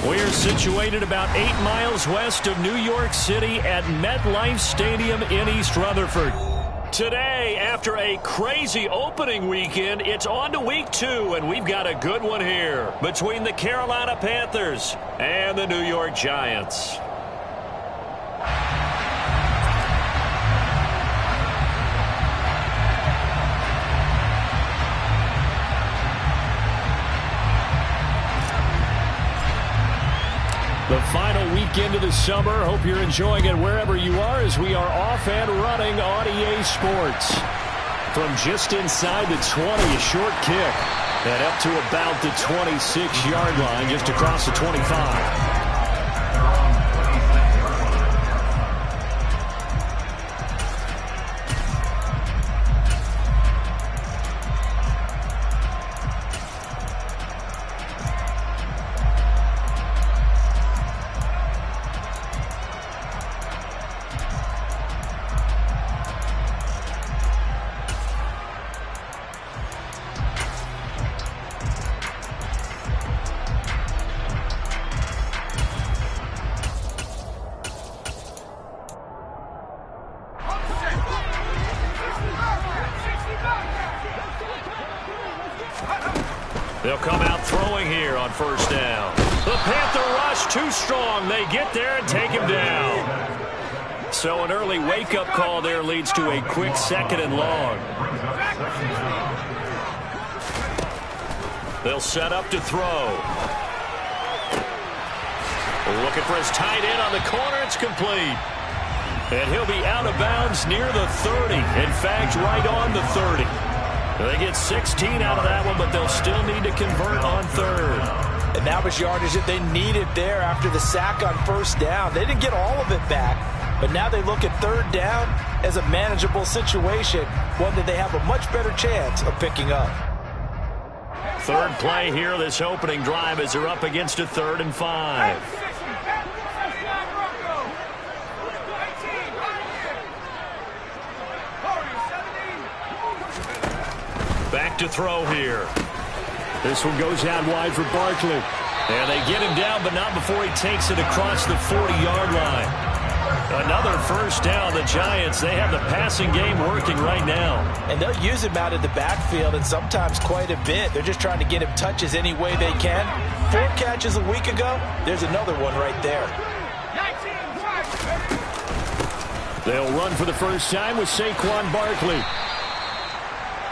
We're situated about 8 miles west of New York City at MetLife Stadium in East Rutherford. Today, after a crazy opening weekend, it's on to week 2, and we've got a good one here between the Carolina Panthers and the New York Giants. The final weekend of the summer. Hope you're enjoying it wherever you are as we are off and running on EA Sports. From just inside the 20, a short kick. And up to about the 26-yard line, just across the 25. They'll come out throwing here on first down. The Panther rush too strong. They get there and take him down. So an early wake-up call there leads to a quick 2nd and long. They'll set up to throw. Looking for his tight end on the corner. It's complete. And he'll be out of bounds near the 30. In fact, right on the 30. They get 16 out of that one, but they'll still need to convert on 3rd. And that was yardage that they needed there after the sack on first down. They didn't get all of it back, but now they look at 3rd down as a manageable situation, one that they have a much better chance of picking up. 3rd play here, this opening drive, as they're up against a 3rd and 5. Back to throw here. This one goes out wide for Barkley. And they get him down, but not before he takes it across the 40-yard line. Another first down. The Giants, they have the passing game working right now. And they'll use him out of the backfield, and sometimes quite a bit. They're just trying to get him touches any way they can. 4 catches a week ago. There's another one right there. They'll run for the first time with Saquon Barkley.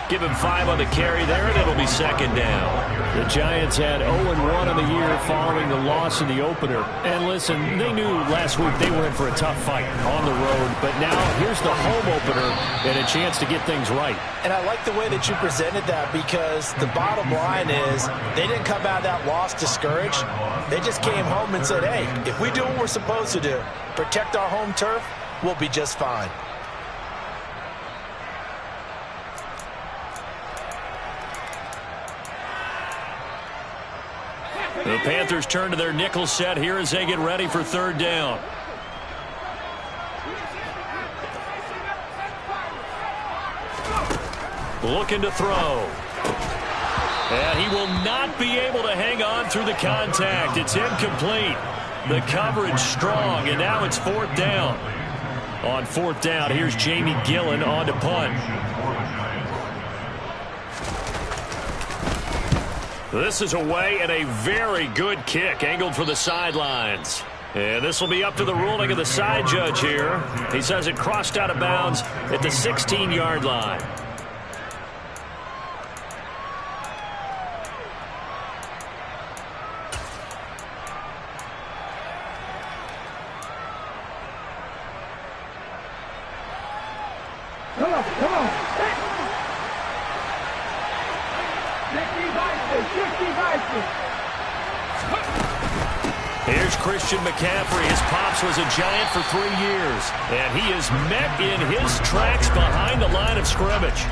Give him 5 on the carry there, and it'll be 2nd down. The Giants had 0-1 on the year following the loss in the opener. And listen, they knew last week they were in for a tough fight on the road. But now here's the home opener and a chance to get things right. And I like the way that you presented that, because the bottom line is they didn't come out of that loss discouraged. They just came home and said, hey, if we do what we're supposed to do, protect our home turf, we'll be just fine. The Panthers turn to their nickel set here as they get ready for 3rd down. Looking to throw. And he will not be able to hang on through the contact. It's incomplete. The coverage strong, and now it's 4th down. On 4th down, here's Jamie Gillen on to punt. This is away, and a very good kick angled for the sidelines. And this will be up to the ruling of the side judge here. He says it crossed out of bounds at the 16-yard line. Come on. Here's Christian McCaffrey. His pops was a Giant for 3 years, and he is met in his tracks behind the line of scrimmage.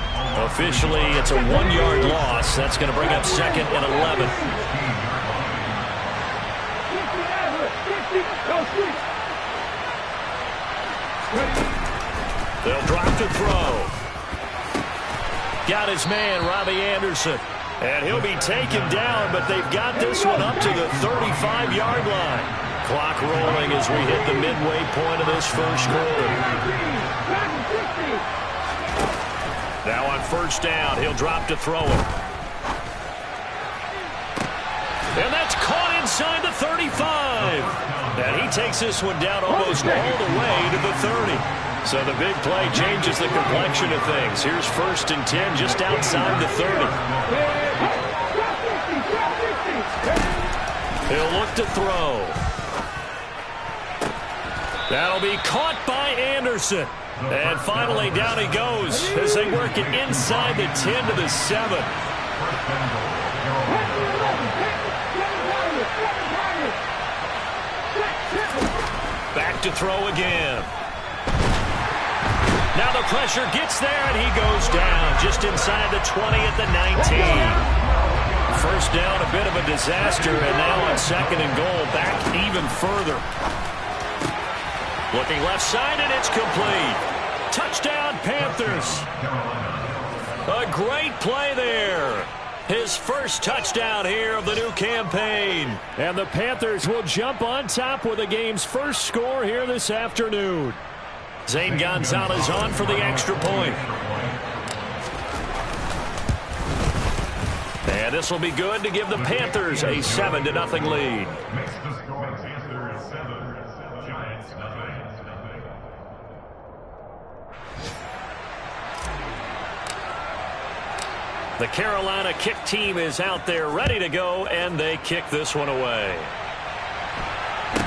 Officially, it's a 1-yard loss. That's going to bring up 2nd and 11. They'll drop to throw. Got his man, Robbie Anderson. And he'll be taken down, but they've got this one up to the 35-yard line. Clock rolling as we hit the midway point of this first quarter. Now on first down, he'll drop to throw it. And that's caught inside the 35. And he takes this one down almost all the way to the 30. So the big play changes the complexion of things. Here's 1st and 10 just outside the 30. He'll look to throw. That'll be caught by Anderson. And finally down he goes as they work it inside the 10 to the 7. Back to throw again. Now the pressure gets there, and he goes down just inside the 20 at the 19. First down, a bit of a disaster, and now on 2nd and goal, back even further. Looking left side, and it's complete. Touchdown, Panthers. A great play there. His first touchdown here of the new campaign. And the Panthers will jump on top with the game's first score here this afternoon. Zane Gonzalez on for the extra point. And this will be good to give the Panthers a 7-0 lead. The Carolina kick team is out there ready to go, and they kick this one away.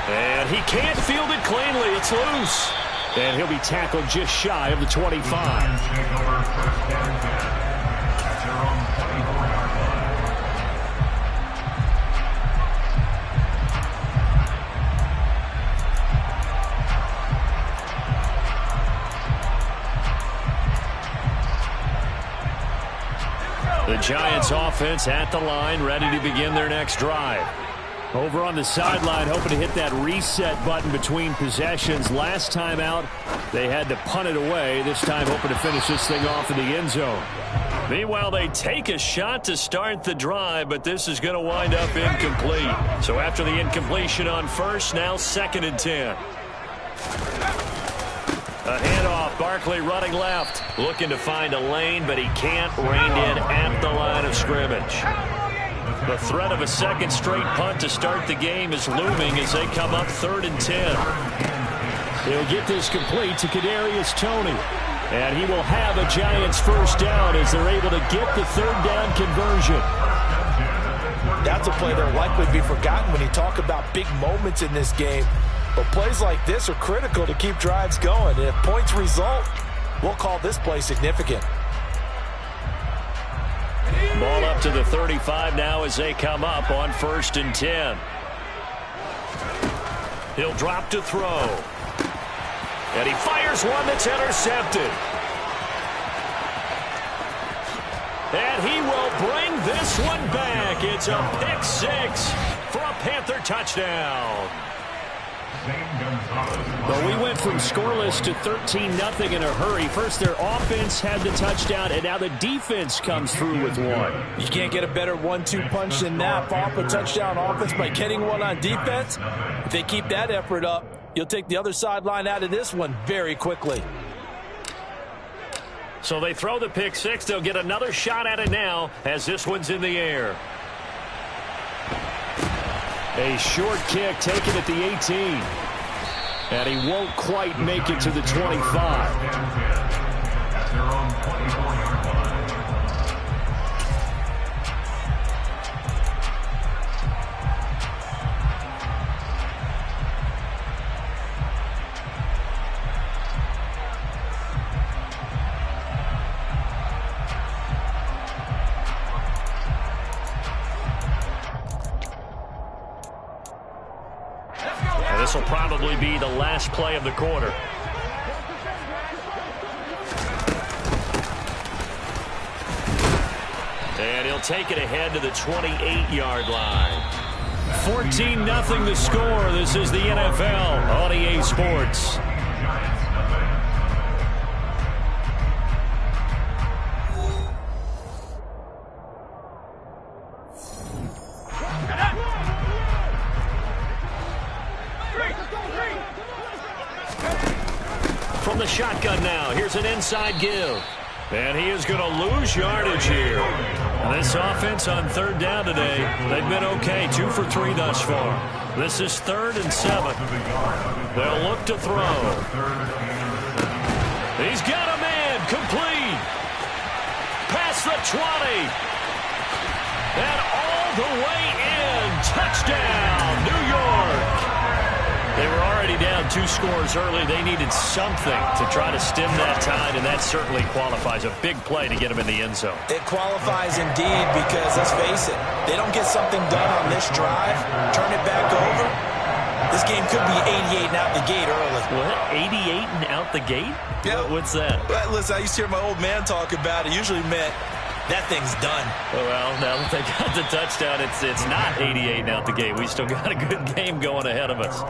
And he can't field it cleanly. It's loose. And he'll be tackled just shy of the 25. The Giants offense at the line, ready to begin their next drive. Over on the sideline, hoping to hit that reset button between possessions. Last time out, they had to punt it away. This time, hoping to finish this thing off in the end zone. Meanwhile, they take a shot to start the drive, but this is going to wind up incomplete. So after the incompletion on first, now 2nd and 10. A handoff, Barkley running left. Looking to find a lane, but he can't. Reined in at the line of scrimmage. The threat of a second straight punt to start the game is looming as they come up 3rd and 10. He'll get this complete to Kadarius Toney. And he will have a Giants first down as they're able to get the 3rd down conversion. That's a play that'll likely be forgotten when you talk about big moments in this game. But plays like this are critical to keep drives going. And if points result, we'll call this play significant. Ball up to the 35 now as they come up on 1st and 10. He'll drop to throw. And he fires one that's intercepted. And he will bring this one back. It's a pick 6 for a Panther touchdown. Well, we went from scoreless to 13-0 in a hurry. First, their offense had the touchdown, and now the defense comes through with one. You can't get a better 1-2 punch than that. Off a touchdown offense by getting one on defense. If they keep that effort up, you'll take the other sideline out of this one very quickly. So they throw the pick 6. They'll get another shot at it now as this one's in the air. A short kick taken at the 18. And he won't quite make it to the 25. This will probably be the last play of the quarter. And he'll take it ahead to the 28-yard line. 14-0 the score. This is the NFL on EA Sports. From the shotgun now, here's an inside give. And he is going to lose yardage here. And this offense on third down today, they've been okay, 2 for 3 thus far. This is 3rd and 7. They'll look to throw. He's got a man, complete. Past the 20. And all the way in. Touchdown, New York. They were already down 2 scores early. They needed something to try to stem that tide, and that certainly qualifies. A big play to get them in the end zone. It qualifies indeed because, let's face it, they don't get something done on this drive, turn it back over, this game could be 88 and out the gate early. What? 88 and out the gate? Yeah. What's that? Well, listen, I used to hear my old man talk about it. Usually meant that thing's done. Well, now that they got the touchdown, it's not 88 and out the gate. We still got a good game going ahead of us.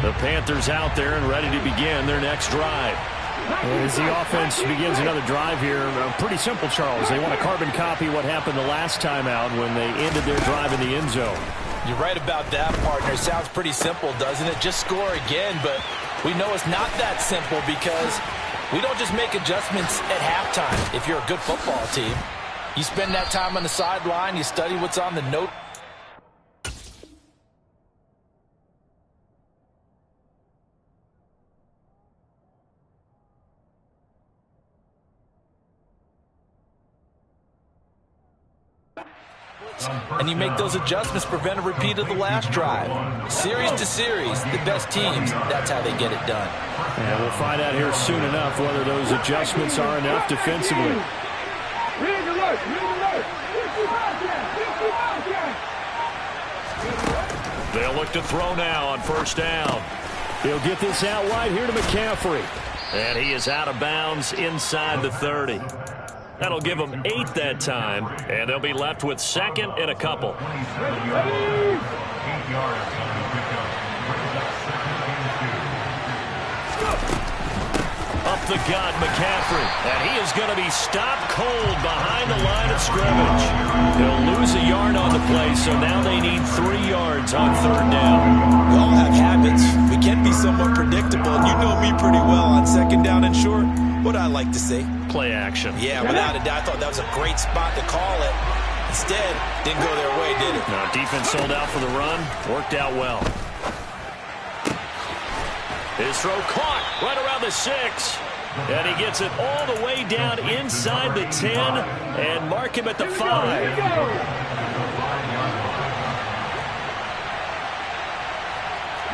The Panthers out there and ready to begin their next drive. As the offense begins another drive here, pretty simple, Charles. They want to carbon copy what happened the last time out when they ended their drive in the end zone. You're right about that, partner. Sounds pretty simple, doesn't it? Just score again, but we know it's not that simple because we don't just make adjustments at halftime. If you're a good football team, you spend that time on the sideline, you study what's on the note. And you make those adjustments, prevent a repeat of the last drive. Series to series, the best teams, that's how they get it done. And we'll find out here soon enough whether those adjustments are enough defensively. They'll look to throw now on first down. He'll get this out wide here to McCaffrey. And he is out of bounds inside the 30. That'll give them 8 that time, and they'll be left with 2nd and a couple. Up the gut, McCaffrey, and he is going to be stopped cold behind the line of scrimmage. He'll lose a yard on the play, so now they need 3 yards on third down. We all have habits. We can be somewhat predictable, and you know me pretty well on second down and short. What I like to say? Play action. Yeah, without a doubt. I thought that was a great spot to call it. Instead, didn't go their way, did it? Now, defense sold out for the run. Worked out well. His throw caught right around the 6. And he gets it all the way down inside the 10 and mark him at the 5.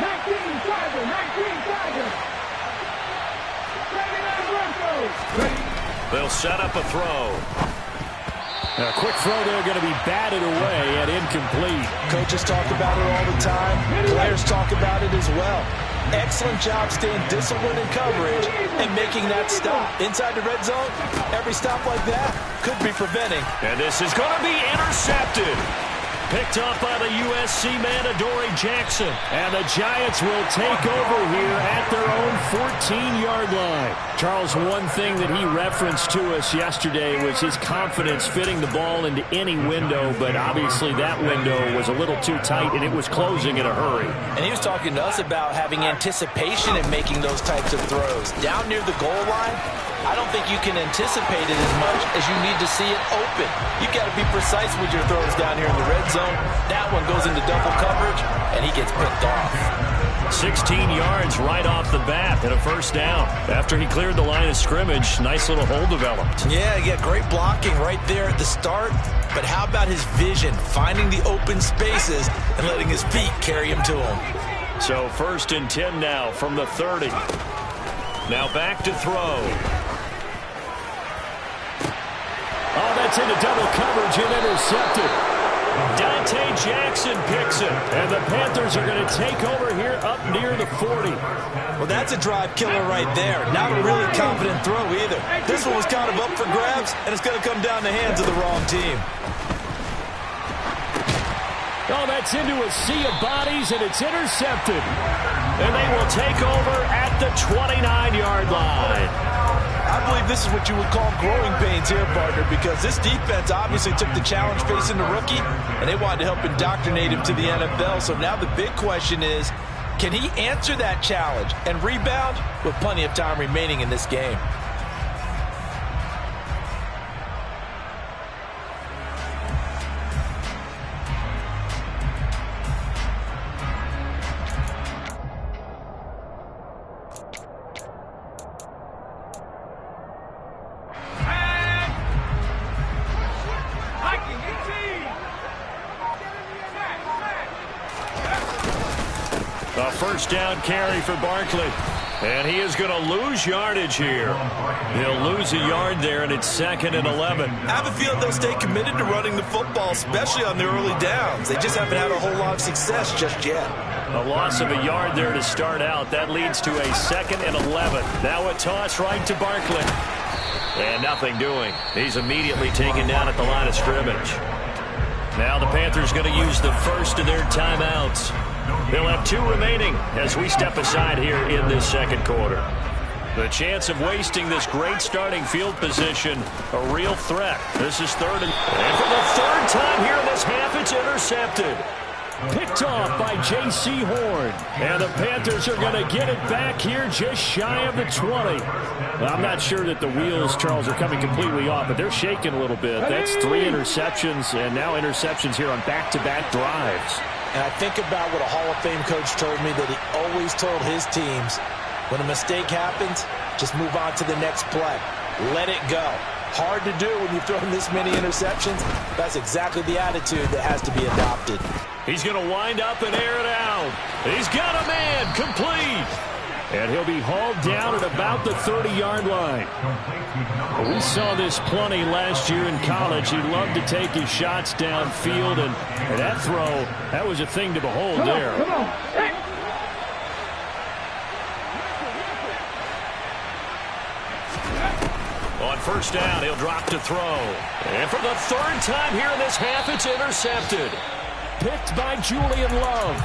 19 They'll set up a throw. A quick throw there going to be batted away and incomplete. Coaches talk about it all the time. Players talk about it as well. Excellent job staying disciplined in coverage and making that stop. Inside the red zone, every stop like that could be preventing. And this is going to be intercepted. Picked up by the USC man, Adoree Jackson. And the Giants will take over here at their own 14-yard line. Charles, one thing that he referenced to us yesterday was his confidence fitting the ball into any window, but obviously that window was a little too tight, and it was closing in a hurry. And he was talking to us about having anticipation in making those types of throws. Down near the goal line, I don't think you can anticipate it as much as you need to see it open. You've got to be precise with your throws down here in the red zone. That one goes into double coverage, and he gets picked off. 16 yards right off the bat and a first down. After he cleared the line of scrimmage, nice little hole developed. Yeah, great blocking right there at the start. But how about his vision, finding the open spaces and letting his feet carry him to him? So 1st and 10 now from the 30. Now back to throw. Oh, that's into double coverage and intercepted. Dante Jackson picks it, and the Panthers are going to take over here up near the 40. Well, that's a drive killer right there. Not a really confident throw either. This one was kind of up for grabs, and it's going to come down the hands of the wrong team. Oh, that's into a sea of bodies, and it's intercepted. And they will take over at the 29-yard line. I've believe this is what you would call growing pains here, partner, because this defense obviously took the challenge facing the rookie, and they wanted to help indoctrinate him to the NFL. So now the big question is, can he answer that challenge and rebound with plenty of time remaining in this game? A first down carry for Barkley. And he is going to lose yardage here. He'll lose a yard there, and it's 2nd and 11. I have a feeling they'll stay committed to running the football, especially on the early downs. They just haven't had a whole lot of success just yet. A loss of a yard there to start out. That leads to a 2nd and 11. Now a toss right to Barkley. And nothing doing. He's immediately taken down at the line of scrimmage. Now the Panthers going to use the first of their timeouts. They'll have 2 remaining as we step aside here in this second quarter. The chance of wasting this great starting field position, a real threat. This is 3rd and for the 3rd time here in this half, it's intercepted. Picked off by J.C. Horn. And the Panthers are going to get it back here just shy of the 20. I'm not sure that the wheels, Charles, are coming completely off, but they're shaking a little bit. That's 3 interceptions, and now interceptions here on back-to-back drives. And I think about what a Hall of Fame coach told me, that he always told his teams, when a mistake happens, just move on to the next play. Let it go. Hard to do when you've thrown this many interceptions. That's exactly the attitude that has to be adopted. He's going to wind up and air it out. He's got a man complete. And he'll be hauled down at about the 30-yard line. We saw this plenty last year in college. He loved to take his shots downfield, and that throw, that was a thing to behold there. On first down, he'll drop to throw. And for the 3rd time here in this half, it's intercepted. Picked by Julian Love.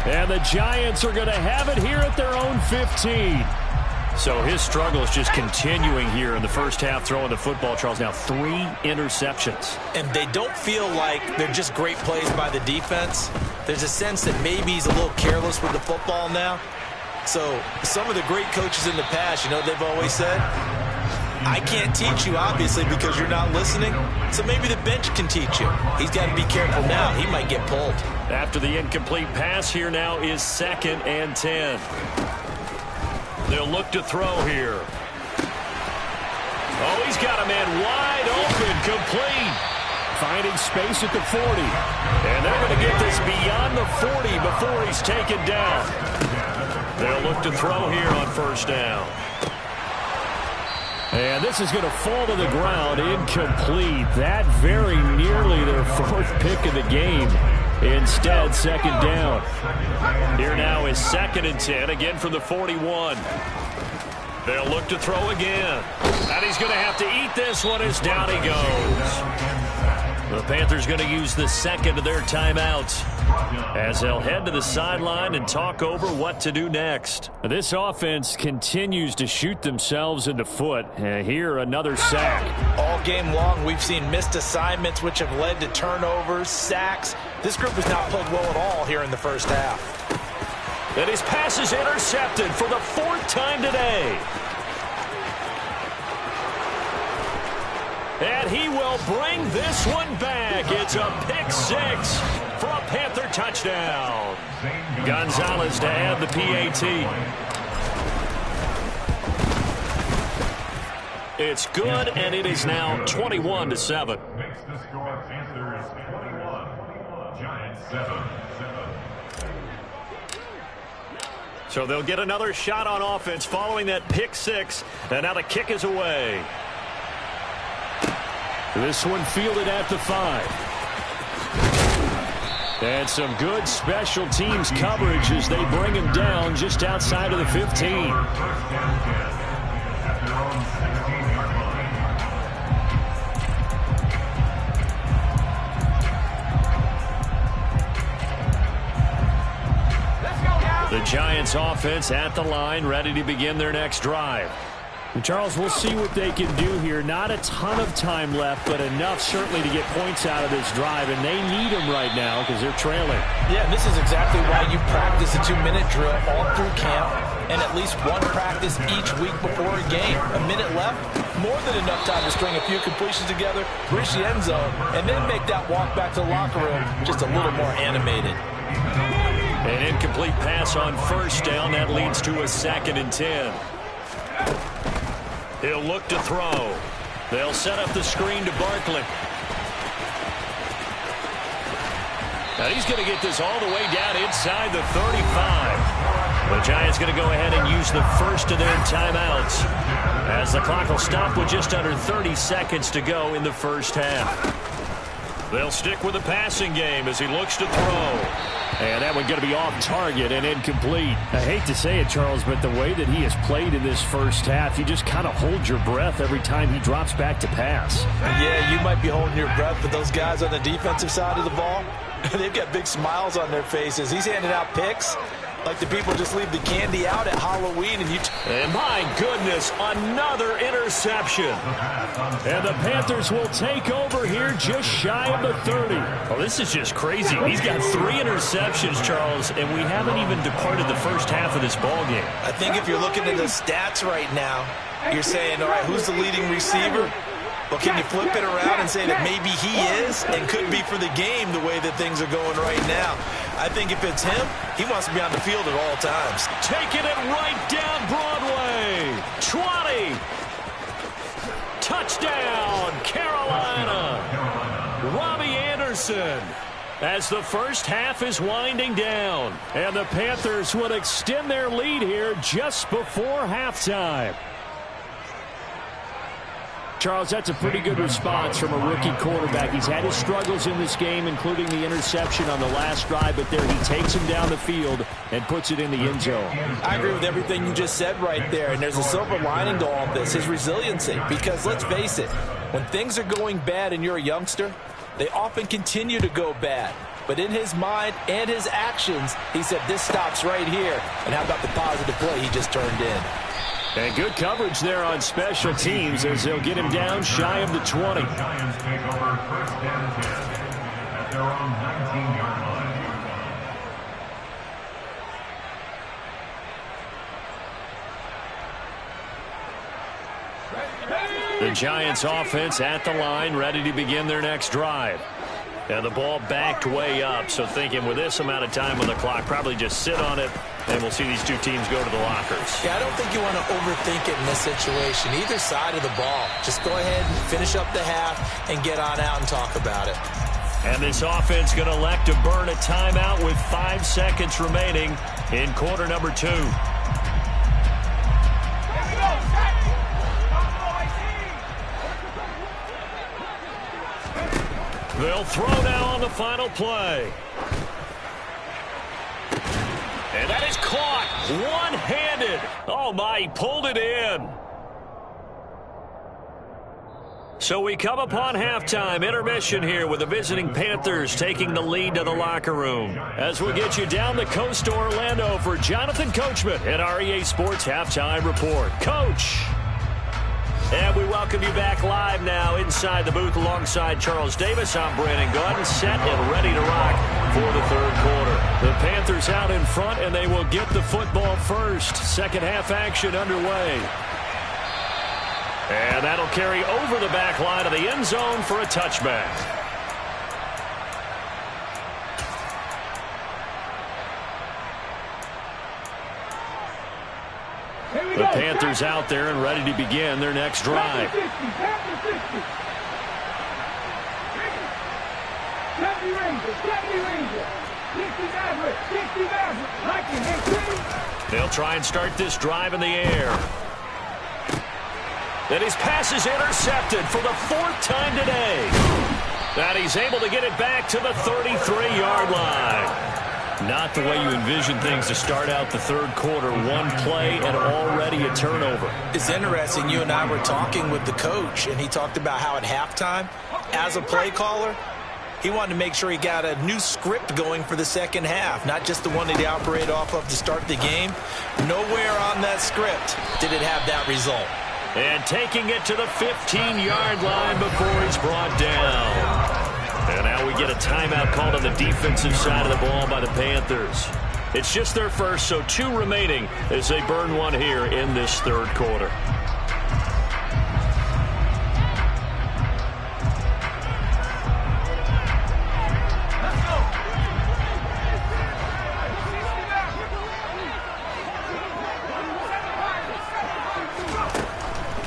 And the Giants are going to have it here at their own 15. So his struggle is just continuing here in the first half throwing the football, Charles. Now 3 interceptions. And they don't feel like they're just great plays by the defense. There's a sense that maybe he's a little careless with the football now. So some of the great coaches in the past, you know, they've always said, I can't teach you, obviously, because you're not listening. So maybe the bench can teach you. He's got to be careful now. He might get pulled. After the incomplete pass, here now is 2nd and 10. They'll look to throw here. Oh, he's got a man wide open, complete. Finding space at the 40. And they're going to get this beyond the 40 before he's taken down. They'll look to throw here on first down. And this is going to fall to the ground, incomplete. That very nearly their 4th pick of the game. Instead, 2nd down. Here now is 2nd and 10, again from the 41. They'll look to throw again. And he's going to have to eat this one as down he goes. The Panthers going to use the 2nd of their timeouts as they'll head to the sideline and talk over what to do next. This offense continues to shoot themselves in the foot. Here, another sack. All game long, we've seen missed assignments, which have led to turnovers, sacks. This group has not played well at all here in the first half. And his pass is intercepted for the 4th time today. And he will bring this one back. It's a pick 6 for a Panther touchdown. Gonzalez to add the PAT. It's good, and it is now 21-7. Makes the score Panthers 21, Giants 7. So they'll get another shot on offense following that pick 6, and now the kick is away. This one fielded at the 5. And some good special teams coverage as they bring him down just outside of the 15. The Giants offense at the line, ready to begin their next drive. Charles, we'll see what they can do here. Not a ton of time left, but enough certainly to get points out of this drive, and they need them right now because they're trailing. Yeah, and this is exactly why you practice a 2-minute drill all through camp and at least one practice each week before a game. A minute left, more than enough time to string a few completions together, reach the end zone, and then make that walk back to the locker room just a little more animated. An incomplete pass on first down. That leads to a 2nd and 10. He'll look to throw. They'll set up the screen to Barkley. Now he's going to get this all the way down inside the 35. The Giants going to go ahead and use the first of their timeouts as the clock will stop with just under 30 seconds to go in the first half. They'll stick with the passing game as he looks to throw. And that one going to be off target and incomplete. I hate to say it, Charles, but the way that he has played in this first half, you just kind of hold your breath every time he drops back to pass. Yeah, you might be holding your breath, but those guys on the defensive side of the ball, they've got big smiles on their faces. He's handing out picks like the people just leave the candy out at Halloween. And my goodness, another interception. And the Panthers will take over here just shy of the 30. Oh, this is just crazy. He's got 3 interceptions, Charles, and we haven't even departed the first half of this ball game. I think if you're looking at the stats right now, you're saying, all right, who's the leading receiver? Well, can you flip it around and say that maybe he is and could be for the game the way that things are going right now? I think if it's him, he wants to be on the field at all times. Taking it right down Broadway. 20. Touchdown, Carolina. Robbie Anderson. As the first half is winding down. And the Panthers will extend their lead here just before halftime. Charles, that's a pretty good response from a rookie quarterback. He's had his struggles in this game, including the interception on the last drive, but there he takes him down the field and puts it in the end zone. I agree with everything you just said right there, and there's a silver lining to all of this, his resiliency. Because let's face it, when things are going bad and you're a youngster, they often continue to go bad. But in his mind and his actions, he said, this stops right here. And how about the positive play he just turned in? And good coverage there on special teams as they'll get him down shy of the 20. Giants take over first and 10 at their own 19-yard line. The Giants offense at the line, ready to begin their next drive. And the ball backed way up, so thinking with this amount of time on the clock, probably just sit on it, and we'll see these two teams go to the lockers. Yeah, I don't think you want to overthink it in this situation. Either side of the ball. Just go ahead and finish up the half and get on out and talk about it. And this offense going to elect to burn a timeout with 5 seconds remaining in quarter number 2. They'll throw now on the final play. And that is caught one-handed. Oh, my, he pulled it in. So we come upon halftime intermission here with the visiting Panthers taking the lead to the locker room. As we get you down the coast to Orlando for Jonathan Coachman at our EA Sports Halftime Report. Coach. And we welcome you back live now inside the booth alongside Charles Davis. I'm Brandon Gaudin, set and ready to rock for the third quarter. The Panthers out in front, and they will get the football first. Second half action underway. And that'll carry over the back line of the end zone for a touchback. The Panthers out there and ready to begin their next drive. They'll try and start this drive in the air. Then his pass is intercepted for the 4th time today. And he's able to get it back to the 33-yard line. Not the way you envision things to start out the third quarter. One play and already a turnover. It's interesting. You and I were talking with the coach, and he talked about how at halftime, as a play caller, he wanted to make sure he got a new script going for the second half, not just the one that he operated off of to start the game. Nowhere on that script did it have that result. And taking it to the 15-yard line before he's brought down. And now we get a timeout called on the defensive side of the ball by the Panthers. It's just their first, so 2 remaining as they burn 1 here in this third quarter.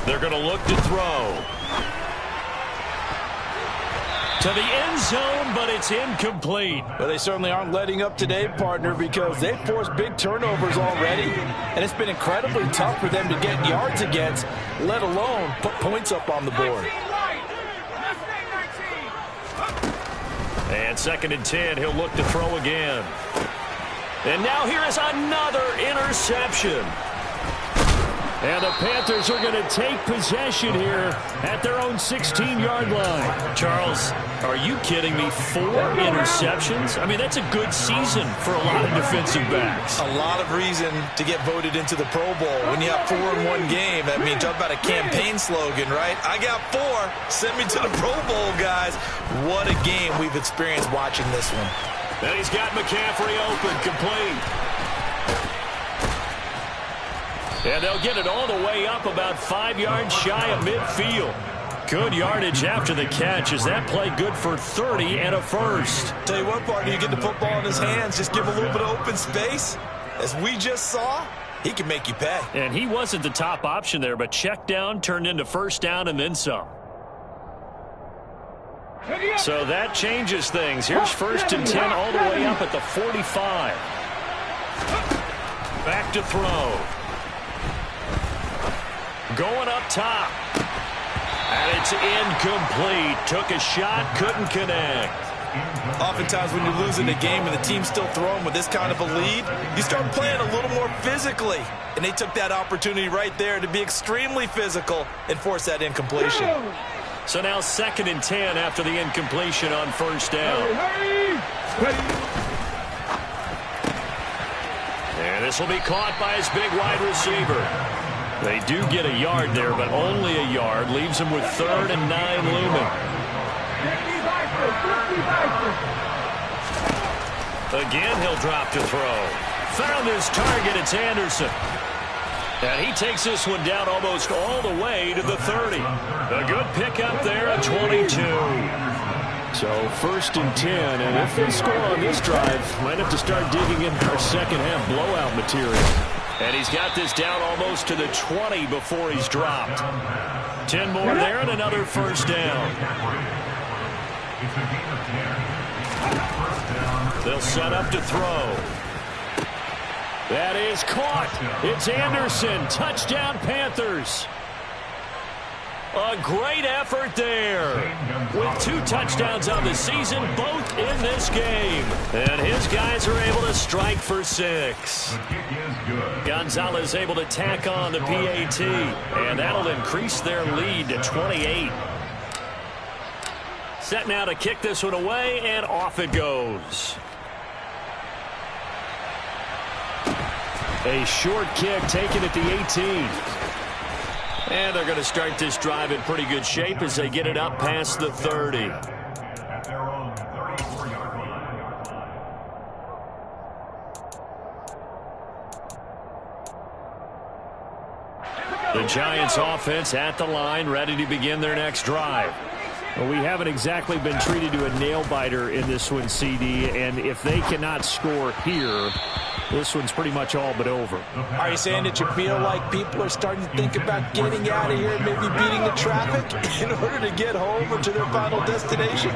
They're going to look to throw. To the end zone, but it's incomplete. Well, they certainly aren't letting up today, partner, because they've forced big turnovers already. And it's been incredibly tough for them to get yards against, let alone put points up on the board. And 2nd and 10, he'll look to throw again. And now here is another interception. And the Panthers are going to take possession here at their own 16-yard line. Charles, are you kidding me? 4 interceptions? I mean, that's a good season for a lot of defensive backs. A lot of reason to get voted into the Pro Bowl. When you have 4 in one game, I mean, talk about a campaign slogan, right? I got 4. Send me to the Pro Bowl, guys. What a game we've experienced watching this one. And he's got McCaffrey open, complete. And they'll get it all the way up about 5 yards shy of midfield. Good yardage after the catch as that play good for 30 and a first. Tell you what, partner, you get the football in his hands, just give a little bit of open space. As we just saw, he can make you pay. And he wasn't the top option there, but check down turned into first down and then some. So that changes things. Here's 1st and 10 all the way up at the 45. Back to throw. Going up top. And it's incomplete. Took a shot, couldn't connect. Oftentimes when you're losing a game and the team's still throwing with this kind of a lead, you start playing a little more physically. And they took that opportunity right there to be extremely physical and force that incompletion. So now 2nd and 10 after the incompletion on first down. And this will be caught by his big wide receiver. They do get a yard there, but only a yard. Leaves him with 3rd and 9 looming. Again, he'll drop to throw. Found his target. It's Anderson. And he takes this one down almost all the way to the 30. A good pickup there at 22. So 1st and 10, and if they score on this drive, might have to start digging in our second half blowout material. And he's got this down almost to the 20 before he's dropped. 10 more there and another first down. They'll set up to throw. That is caught. It's Anderson. Touchdown, Panthers. A great effort there. With 2 touchdowns on the season, both in this game. And his guys are able to strike for 6. Gonzalez able to tack on the PAT. And that'll increase their lead to 28. Set now to kick this one away, and off it goes. A short kick taken at the 18. And they're going to start this drive in pretty good shape as they get it up past the 30. The Giants offense at the line, ready to begin their next drive. Well, we haven't exactly been treated to a nail-biter in this one, CD, and if they cannot score here, this one's pretty much all but over. Are you saying that you feel like people are starting to think about getting out of here and maybe beating the traffic in order to get home or to their final destination?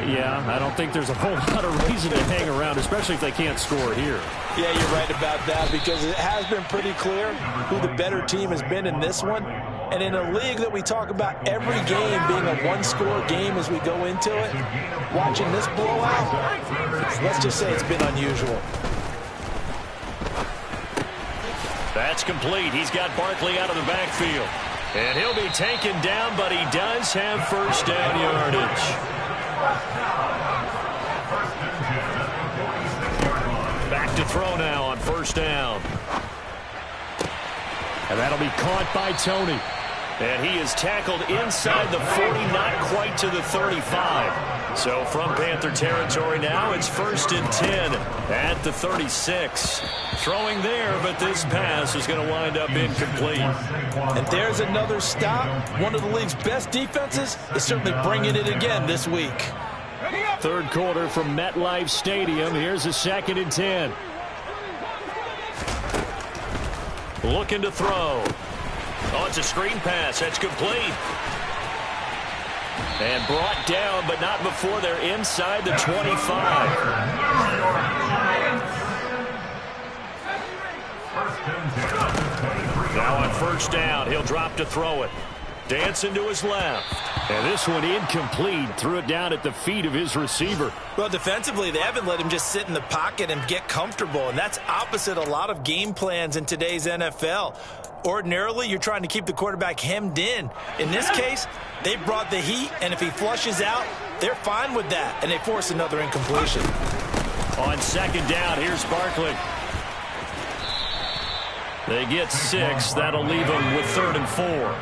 Yeah, I don't think there's a whole lot of reason to hang around, especially if they can't score here. Yeah, you're right about that, because it has been pretty clear who the better team has been in this one. And in a league that we talk about every game being a one-score game as we go into it, watching this blowout, let's just say it's been unusual. That's complete. He's got Barkley out of the backfield. And he'll be taken down, but he does have first down yardage. Back to throw now on first down. And that'll be caught by Tony. And he is tackled inside the 40, not quite to the 35. So from Panther territory now, it's 1st and 10 at the 36. Throwing there, but this pass is going to wind up incomplete. And there's another stop. One of the league's best defenses is certainly bringing it again this week. Third quarter from MetLife Stadium. Here's a 2nd and 10. Looking to throw. Oh, it's a screen pass. That's complete. And brought down, but not before they're inside the 25. Now on 1st down, he'll drop to throw it. Dancing to his left. And this one incomplete. Threw it down at the feet of his receiver. Well, defensively, they haven't let him just sit in the pocket and get comfortable. And that's opposite a lot of game plans in today's NFL. Ordinarily, you're trying to keep the quarterback hemmed in. In this case, they brought the heat, and if he flushes out, they're fine with that, and they force another incompletion. On 2nd down, here's Barkley. They get 6. That'll leave them with 3rd and 4.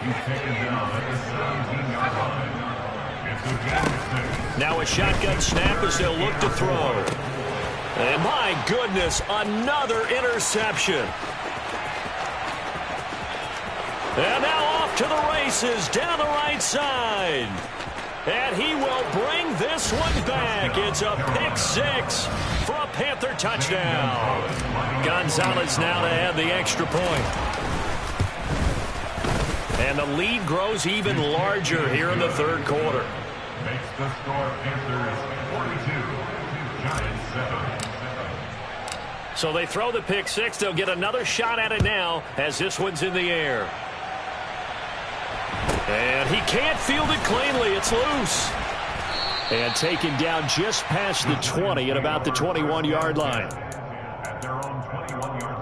He's taken down at the 17-yard line. It's a Jackson. Now a shotgun snap as they'll look to throw. And my goodness, another interception. And now off to the races down the right side. And he will bring this one back. It's a pick 6 for a Panther touchdown. Gonzalez now to add the extra point. And the lead grows even larger here in the 3rd quarter. Makes the score Panthers 42, Giants 7. So they throw the pick 6. They'll get another shot at it now as this one's in the air. And he can't field it cleanly. It's loose. And taken down just past the 20 at about the 21-yard line. At their own 21-yard line.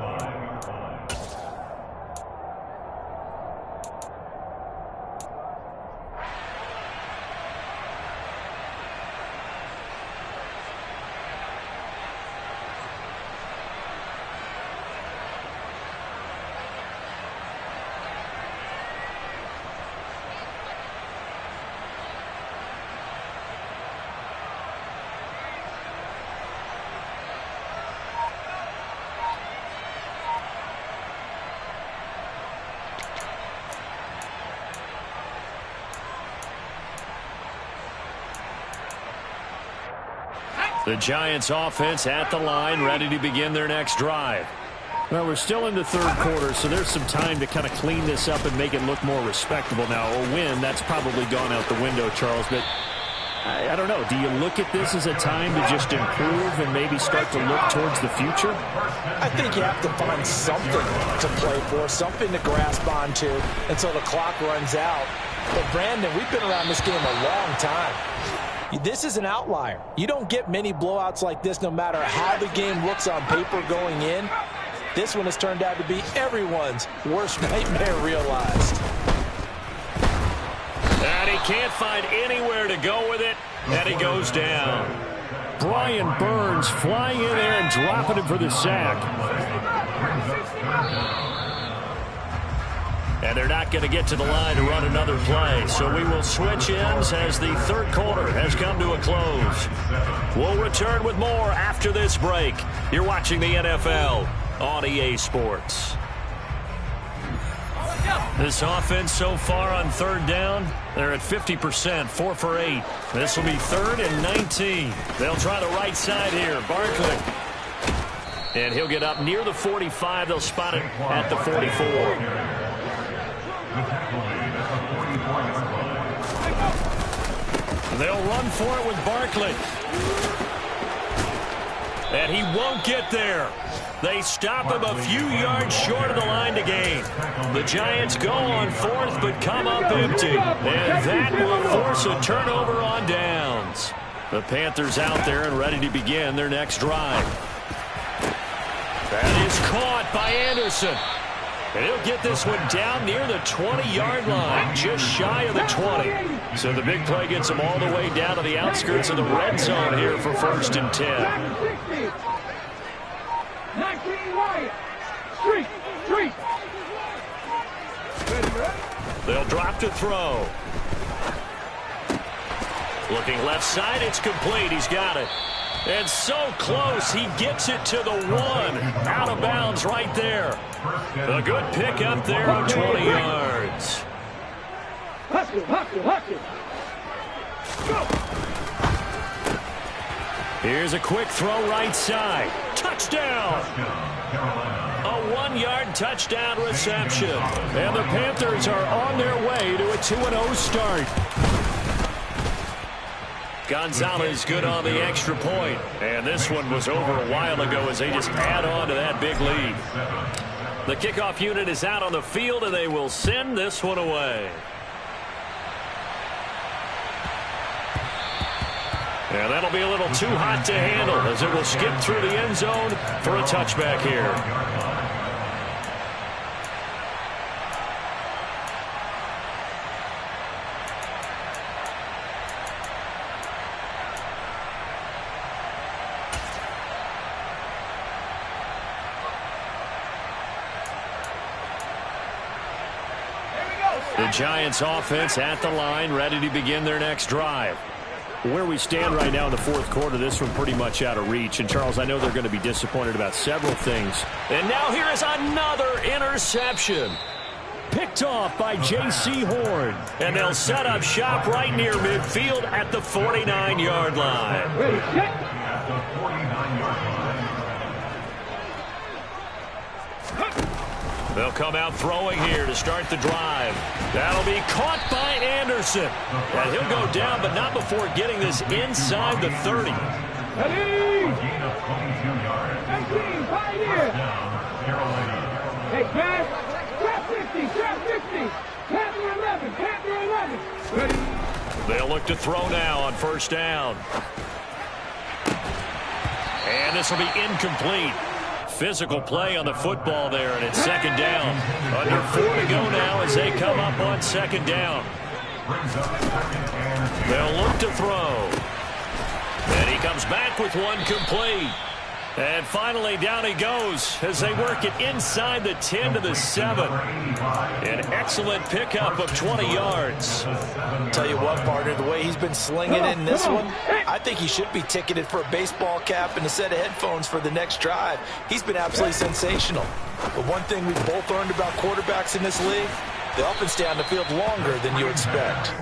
The Giants offense at the line, ready to begin their next drive. Well, we're still in the 3rd quarter, so there's some time to kind of clean this up and make it look more respectable. Now, a win, that's probably gone out the window, Charles, but I don't know. Do you look at this as a time to just improve and maybe start to look towards the future? I think you have to find something to play for, something to grasp onto until the clock runs out. But, Brandon, we've been around this game a long time. This is an outlier. You don't get many blowouts like this no matter how the game looks on paper going in. This one has turned out to be everyone's worst nightmare realized. And he can't find anywhere to go with it, and he goes down. Brian Burns flying in there and dropping him for the sack. And they're not going to get to the line to run another play. So we will switch ends as the 3rd quarter has come to a close. We'll return with more after this break. You're watching the NFL on EA Sports. This offense so far on 3rd down, they're at 50%, 4 for 8. This will be 3rd and 19. They'll try the right side here. Barkley. And he'll get up near the 45. They'll spot it at the 44. They'll run for it with Barkley. And he won't get there. They stop him a few yards short of the line to gain. The Giants go on 4th but come up empty. And that will force a turnover on downs. The Panthers out there and ready to begin their next drive. That is caught by Anderson. And he'll get this one down near the 20-yard line, just shy of the 20. So the big play gets him all the way down to the outskirts of the red zone here for 1st and 10. 19 Wyatt. Street. They'll drop to throw. Looking left side, it's complete. He's got it. And so close, he gets it to the 1. Out of bounds right there. A good pickup there on 20 yards. Here's a quick throw right side. Touchdown. A 1-yard touchdown reception. And the Panthers are on their way to a 2-0 start. Gonzalez good on the extra point. And this one was over a while ago as they just add on to that big lead. The kickoff unit is out on the field, and they will send this one away. And that'll be a little too hot to handle as it will skip through the end zone for a touchback here. The Giants offense at the line, ready to begin their next drive. Where we stand right now in the fourth quarter, this one pretty much out of reach. And, Charles, I know they're going to be disappointed about several things. And now here is another interception. Picked off by J.C. Horn. And they'll set up shop right near midfield at the 49-yard line. Ready, set. At the 49-yard line. They'll come out throwing here to start the drive. That'll be caught by Anderson. And he'll go down, but not before getting this inside the 30. Ready. Gain of 22 yards. 19, Pioneer. Carolina. Hey, guys. Trap 50, trap 50. Panther 11, Panther 11. Ready. They'll look to throw now on first down. And this will be incomplete. Physical play on the football there, and it's second down. Under 4 to go now as they come up on second down. They'll look to throw. And he comes back with one complete. And finally down he goes as they work it inside the 10 to the 7. An excellent pickup of 20 yards. Tell you what, partner, the way he's been slinging in this one, I think he should be ticketed for a baseball cap and a set of headphones for the next drive. He's been absolutely sensational. But one thing we've both learned about quarterbacks in this league, they often stay on the field longer than you expect.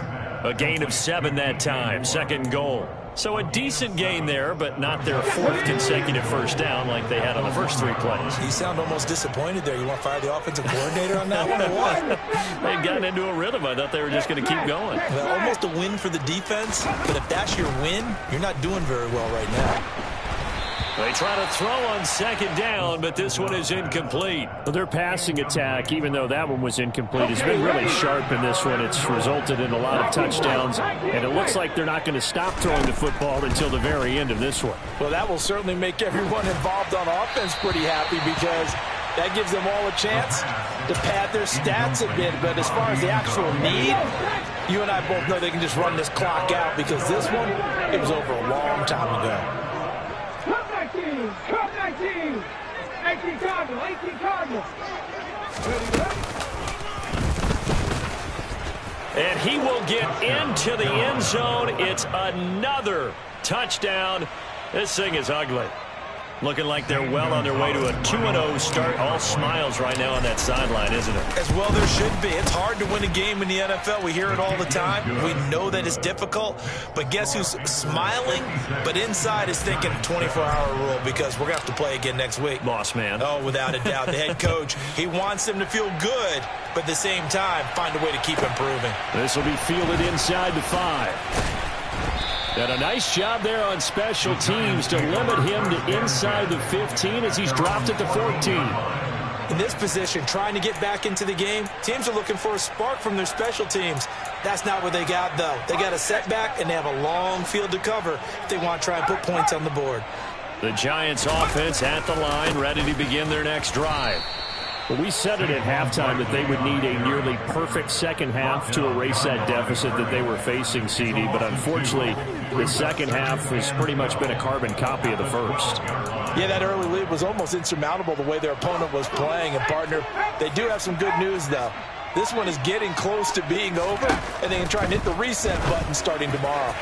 A gain of 7 that time, second goal. So a decent gain there, but not their 4th consecutive first down like they had on the first 3 plays. You sound almost disappointed there. You want to fire the offensive coordinator on that one or what? They got into a rhythm. I thought they were just going to keep going. Well, almost a win for the defense, but if that's your win, you're not doing very well right now. They try to throw on second down, but this one is incomplete. Well, their passing attack, even though that one was incomplete, has been really sharp in this one. It's resulted in a lot of touchdowns, and it looks like they're not going to stop throwing the football until the very end of this one. Well, that will certainly make everyone involved on offense pretty happy because that gives them all a chance to pad their stats a bit. But as far as the actual need, you and I both know they can just run this clock out because this one, it was over a long time ago. Cup 19, 18 Cardinals, 18 Cardinals. And he will get into the end zone. It's another touchdown. This thing is ugly. Looking like they're well on their way to a 2-0 start. All smiles right now on that sideline, isn't it? As well there should be. It's hard to win a game in the NFL. We hear it all the time. We know that it's difficult. But guess who's smiling? But inside is thinking 24-hour rule because we're going to have to play again next week. Boss man. Oh, without a doubt. The head coach, he wants them to feel good, but at the same time, find a way to keep improving. This will be fielded inside the 5. And a nice job there on special teams to limit him to inside the 15 as he's dropped at the 14. In this position, trying to get back into the game, teams are looking for a spark from their special teams. That's not what they got, though. They got a setback, and they have a long field to cover if they want to try and put points on the board. The Giants offense at the line, ready to begin their next drive. Well, we said it at halftime that they would need a nearly perfect second half to erase that deficit that they were facing, CD. But unfortunately, the second half has pretty much been a carbon copy of the first. Yeah, that early lead was almost insurmountable the way their opponent was playing. And, partner, they do have some good news, though. This one is getting close to being over, and they can try and hit the reset button starting tomorrow.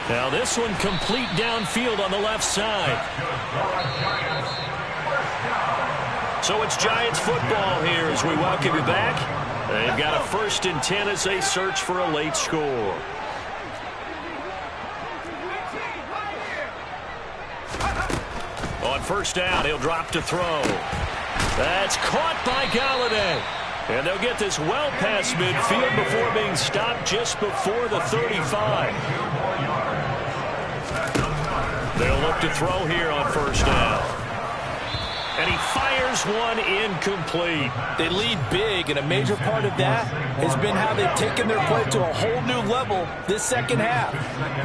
Now this one complete downfield on the left side. So it's Giants football here as we welcome you back. They've got a 1st and 10 as they search for a late score. On 1st down, he'll drop to throw. That's caught by Galladay. And they'll get this well past midfield before being stopped just before the 35. They'll look to throw here on 1st down. And he fires one incomplete. They lead big, and a major part of that has been how they've taken their play to a whole new level this second half.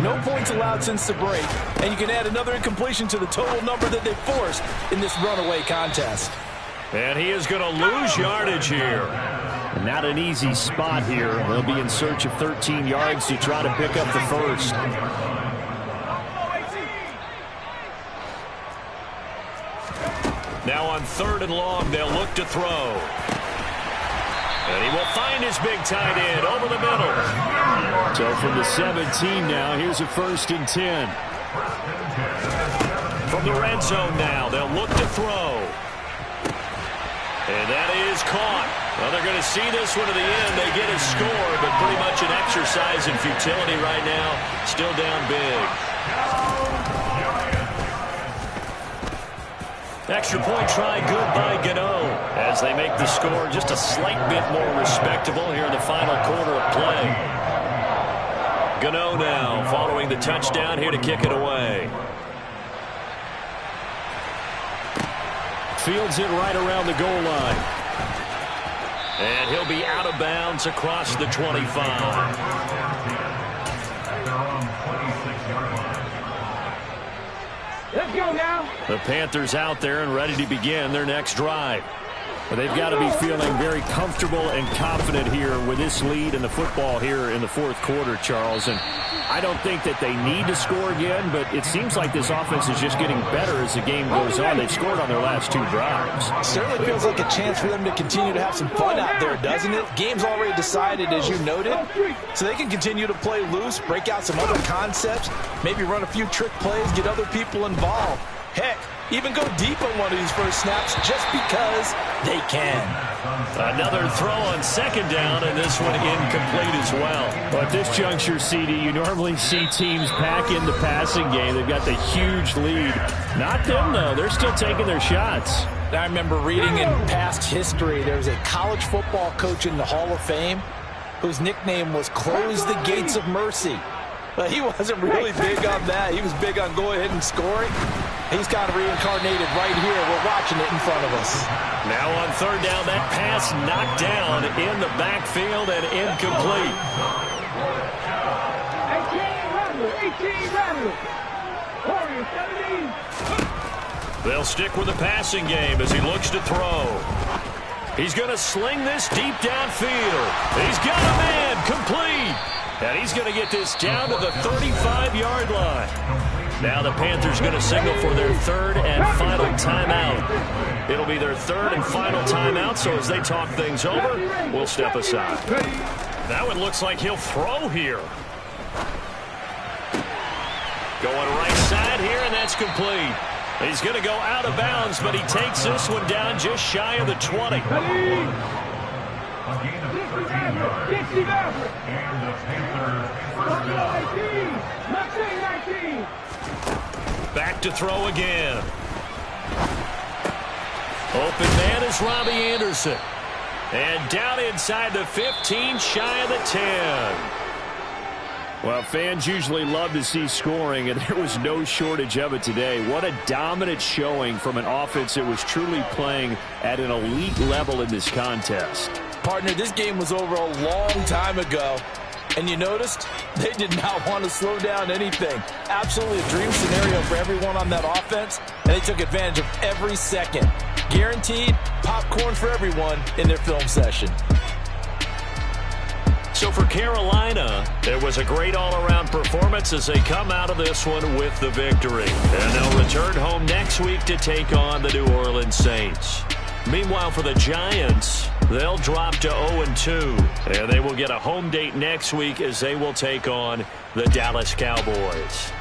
No points allowed since the break, and you can add another incompletion to the total number that they've forced in this runaway contest. And he is going to lose yardage here. Not an easy spot here. They'll be in search of 13 yards to try to pick up the 1st. Now on 3rd and long, they'll look to throw. And he will find his big tight end over the middle. So from the 17 now, here's a 1st and 10. From the red zone now, they'll look to throw. And that is caught. Well, they're going to see this one to the end. They get a score, but pretty much an exercise in futility right now. Still down big. Extra point try good by Gano as they make the score just a slight bit more respectable here in the final quarter of play. Gano now following the touchdown here to kick it away. Fields it right around the goal line. And he'll be out of bounds across the 25. Let's go now. The Panthers out there and ready to begin their next drive. But they've got to be feeling very comfortable and confident here with this lead in the football here in the 4th quarter, Charles. And I don't think that they need to score again, but it seems like this offense is just getting better as the game goes on. They've scored on their last 2 drives. Certainly feels like a chance for them to continue to have some fun out there, doesn't it? Game's already decided, as you noted, so they can continue to play loose, break out some other concepts, maybe run a few trick plays, get other people involved. Heck, even go deep on one of these first snaps just because they can. Another throw on 2nd down, and this one incomplete as well. Well, at this juncture, CD, you normally see teams pack in the passing game. They've got the huge lead. Not them, though. They're still taking their shots. I remember reading in past history, there was a college football coach in the Hall of Fame whose nickname was Close the Gates of Mercy. But he wasn't really big on that. He was big on go ahead and scoring. He's got reincarnated right here. We're watching it in front of us. Now on 3rd down, that pass knocked down in the backfield and incomplete. 18 Rattlers. Warriors 17. They'll stick with the passing game as he looks to throw. He's going to sling this deep downfield. He's got a man complete. And he's going to get this down to the 35-yard line. Now the Panthers going to signal for their 3rd and final timeout. It'll be their 3rd and final timeout, so as they talk things over, we'll step aside. Now it looks like he'll throw here. Going right side here, and that's complete. He's going to go out of bounds, but he takes this one down just shy of the 20. Back to throw again. Open man is Robbie Anderson. And down inside the 15, shy of the 10. Well, fans usually love to see scoring, and there was no shortage of it today. What a dominant showing from an offense that was truly playing at an elite level in this contest. Partner, this game was over a long time ago. And you noticed they did not want to slow down anything. Absolutely a dream scenario for everyone on that offense, and they took advantage of every second. Guaranteed popcorn for everyone in their film session. So for Carolina, it was a great all-around performance as they come out of this one with the victory. And they'll return home next week to take on the New Orleans Saints. Meanwhile, for the Giants, They'll drop to 0-2, and they will get a home date next week as they will take on the Dallas Cowboys.